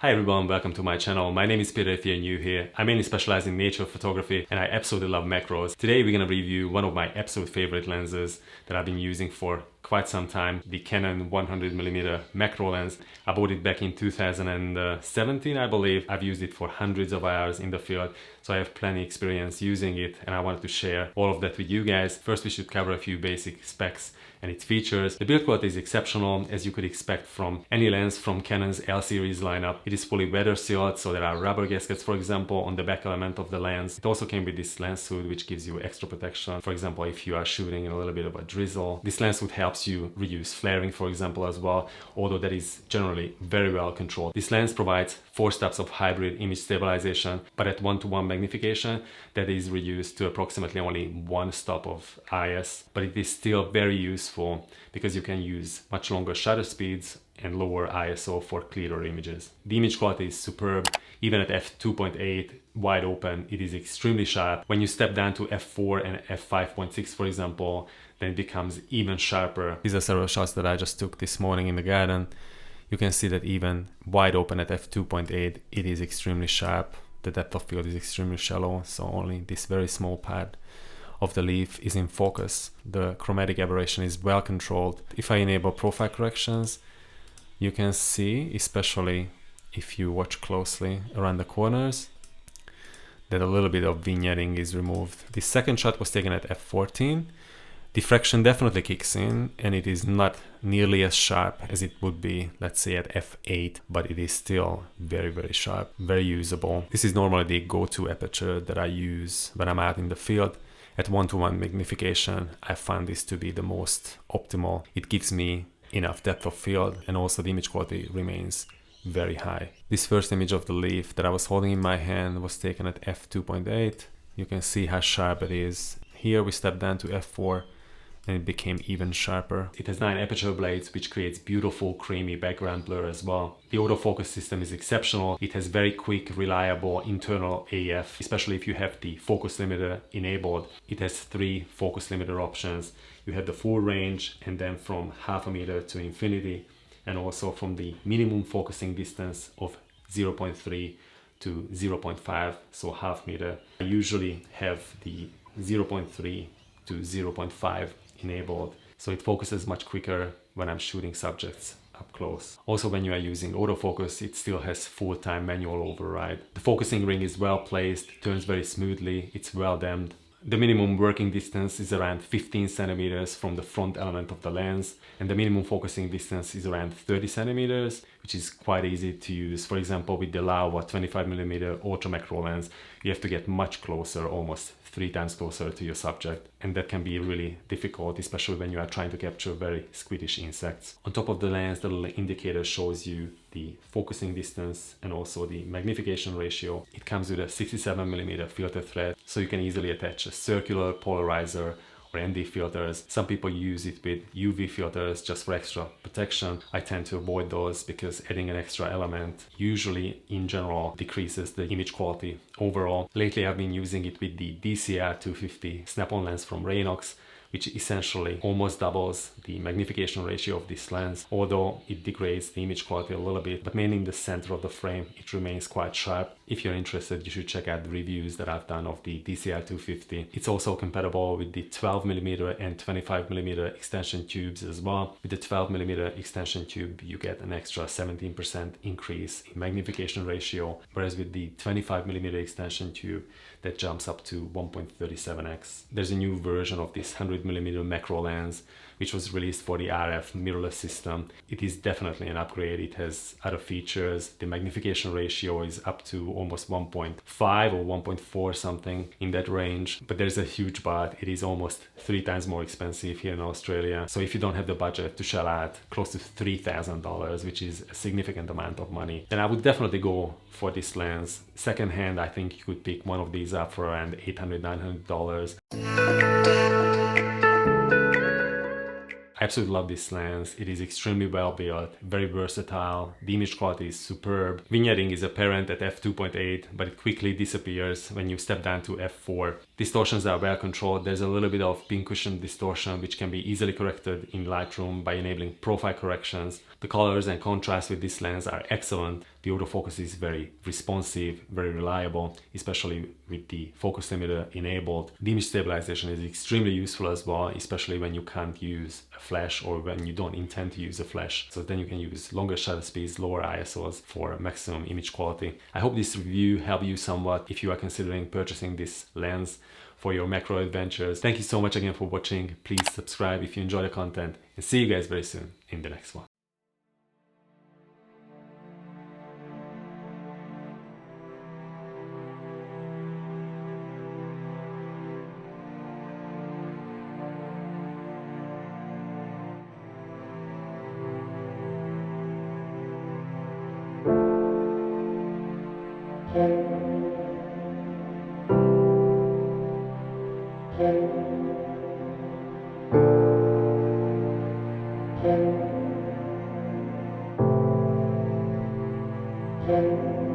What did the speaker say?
Hi everyone, welcome to my channel. My name is Peter if you're new here. I mainly specialize in nature photography and I absolutely love macros. Today we're gonna review one of my absolute favorite lenses that I've been using for quite some time, the Canon 100mm macro lens. I bought it back in 2017, I believe. I've used it for hundreds of hours in the field, so I have plenty experience using it and I wanted to share all of that with you guys. First, we should cover a few basic specs and its features. The build quality is exceptional, as you could expect from any lens from Canon's L series lineup. It is fully weather sealed, so there are rubber gaskets, for example, on the back element of the lens. It also came with this lens hood, which gives you extra protection. For example, if you are shooting in a little bit of a drizzle, this lens hood helps you reduce flaring, for example, as well, although that is generally very well controlled. This lens provides 4 steps of hybrid image stabilization, but at 1:1 magnification, that is reduced to approximately only 1 stop of IS, but it is still very useful because you can use much longer shutter speeds and lower ISO for clearer images. The image quality is superb. Even at f2.8 wide open, it is extremely sharp. When you step down to f4 and f5.6, for example, then it becomes even sharper. These are several shots that I just took this morning in the garden. You can see that even wide open at f2.8, it is extremely sharp. The depth of field is extremely shallow, so only this very small part of the leaf is in focus. The chromatic aberration is well controlled. If I enable profile corrections, you can see, especially if you watch closely around the corners, that a little bit of vignetting is removed. The second shot was taken at f14. Diffraction definitely kicks in and it is not nearly as sharp as it would be, let's say, at f8, but it is still very sharp, very usable. This is normally the go-to aperture that I use when I'm out in the field. At 1:1 magnification, I found this to be the most optimal. It gives me enough depth of field and also the image quality remains very high. This first image of the leaf that I was holding in my hand was taken at f2.8. You can see how sharp it is. Here we step down to f4 and it became even sharper. It has 9 aperture blades, which creates beautiful creamy background blur as well. The autofocus system is exceptional. It has very quick, reliable internal AF, especially if you have the focus limiter enabled. It has 3 focus limiter options. You have the full range and then from 0.5 meter to infinity, and also from the minimum focusing distance of 0.3 to 0.5, so 0.5 meter. I usually have the 0.3 to 0.5 enabled, so it focuses much quicker when I'm shooting subjects up close. Also, when you are using autofocus, it still has full-time manual override. The focusing ring is well placed, turns very smoothly, it's well damped. The minimum working distance is around 15 centimeters from the front element of the lens, and the minimum focusing distance is around 30 centimeters, which is quite easy to use. For example, with the Laowa 25mm ultra macro lens, you have to get much closer, almost 3 times closer to your subject, and that can be really difficult, especially when you are trying to capture very squiddish insects. On top of the lens, the little indicator shows you the focusing distance and also the magnification ratio. It comes with a 67mm filter thread, so you can easily attach a circular polarizer or ND filters. Some people use it with UV filters just for extra protection. I tend to avoid those because adding an extra element usually in general decreases the image quality overall. Lately I've been using it with the DCR-250 snap-on lens from Raynox, which essentially almost doubles the magnification ratio of this lens, although it degrades the image quality a little bit, but mainly in the center of the frame it remains quite sharp. If you're interested, you should check out the reviews that I've done of the DCR-250. It's also compatible with the 12mm and 25mm extension tubes as well. With the 12mm extension tube, you get an extra 17% increase in magnification ratio, whereas with the 25mm extension tube, that jumps up to 1.37x. There's a new version of this 100mm macro lens, which was released for the RF mirrorless system. It is definitely an upgrade. It has other features. The magnification ratio is up to almost 1.5 or 1.4 something in that range, but there's a huge but. It is almost 3 times more expensive here in Australia. So if you don't have the budget to shell out close to $3,000, which is a significant amount of money, then I would definitely go for this lens. Secondhand, I think you could pick one of these up for around $800–900. I absolutely love this lens. It is extremely well built, very versatile. The image quality is superb. Vignetting is apparent at f2.8, but it quickly disappears when you step down to f4. Distortions are well controlled. There's a little bit of pincushion distortion, which can be easily corrected in Lightroom by enabling profile corrections. The colors and contrast with this lens are excellent. The autofocus is very responsive, very reliable, especially with the focus limiter enabled. The image stabilization is extremely useful as well, especially when you can't use a flash or when you don't intend to use a flash. So then you can use longer shutter speeds, lower ISOs for maximum image quality. I hope this review helped you somewhat if you are considering purchasing this lens for your macro adventures. Thank you so much again for watching. Please subscribe if you enjoy the content, and see you guys very soon in the next one. Thank you.